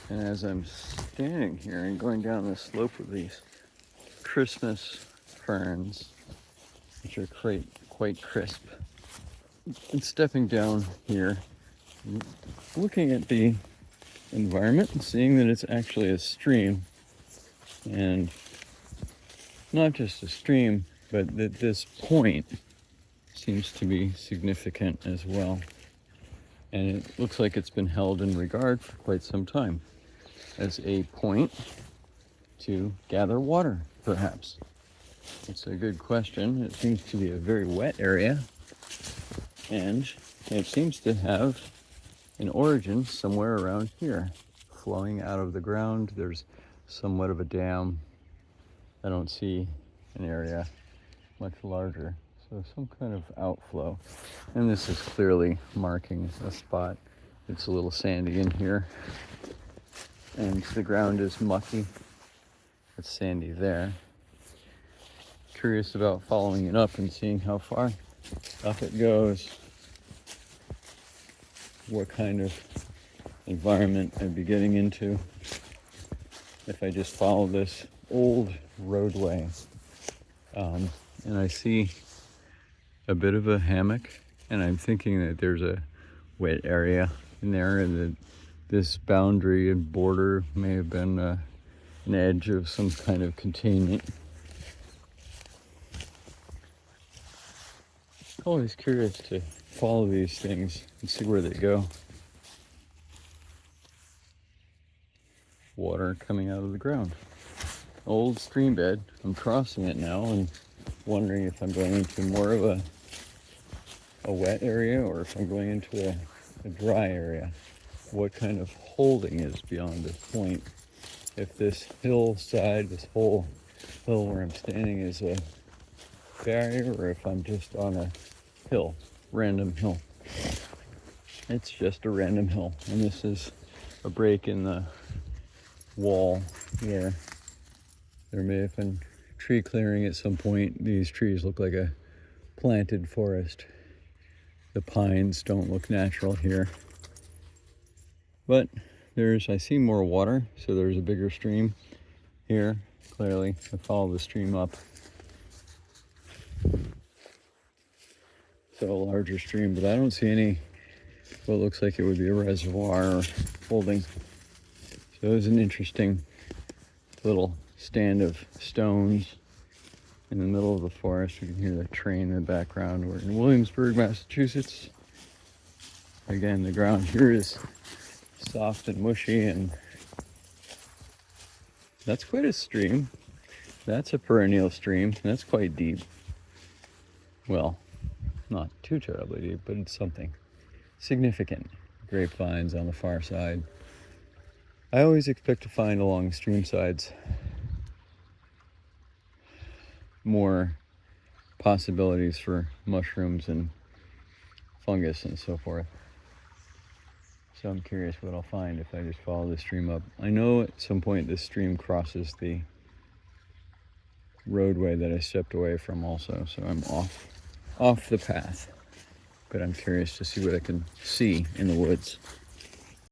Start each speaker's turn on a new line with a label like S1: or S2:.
S1: And as I'm standing here and going down the slope of these Christmas ferns, which are quite crisp, and stepping down here, looking at the environment and seeing that it's actually a stream, and not just a stream, but that this point seems to be significant as well. And it looks like it's been held in regard for quite some time as a point to gather water, perhaps. It's a good question. It seems to be a very wet area, and it seems to have an origin somewhere around here, flowing out of the ground. There's somewhat of a dam. I don't see an area much larger, so some kind of outflow. And this is clearly marking a spot. It's a little sandy in here, and the ground is mucky. It's sandy there. Curious about following it up and seeing how far up it goes, what kind of environment I'd be getting into if I just follow this old roadway. And I see a bit of a hammock, and I'm thinking that there's a wet area in there, and that this boundary and border may have been an edge of some kind of containment. Always curious to follow these things and see where they go. Water coming out of the ground. Old stream bed. I'm crossing it now and wondering if I'm going into more of a wet area or if I'm going into a dry area. What kind of holding is beyond this point? If this hillside, this whole hill where I'm standing is a barrier, or if I'm just on a hill, random hill. It's just a random hill, and this is a break in the wall where there may have been tree clearing at some point. These trees look like a planted forest. The pines don't look natural here. But I see more water, so there's a bigger stream here, clearly. I follow the stream up. So a larger stream, but I don't see any, what looks like it would be a reservoir or holding. So it was an interesting little stand of stones in the middle of the forest. You can hear the train in the background. We're in Williamsburg, Massachusetts. Again, the ground here is soft and mushy, and that's quite a stream. That's a perennial stream. That's quite deep. Well, not too terribly deep, but it's something significant. Grapevines on the far side. I always expect to find along stream sides more possibilities for mushrooms and fungus and so forth. So I'm curious what I'll find if I just follow the stream up. I know at some point this stream crosses the roadway that I stepped away from also, so I'm off the path. But I'm curious to see what I can see in the woods.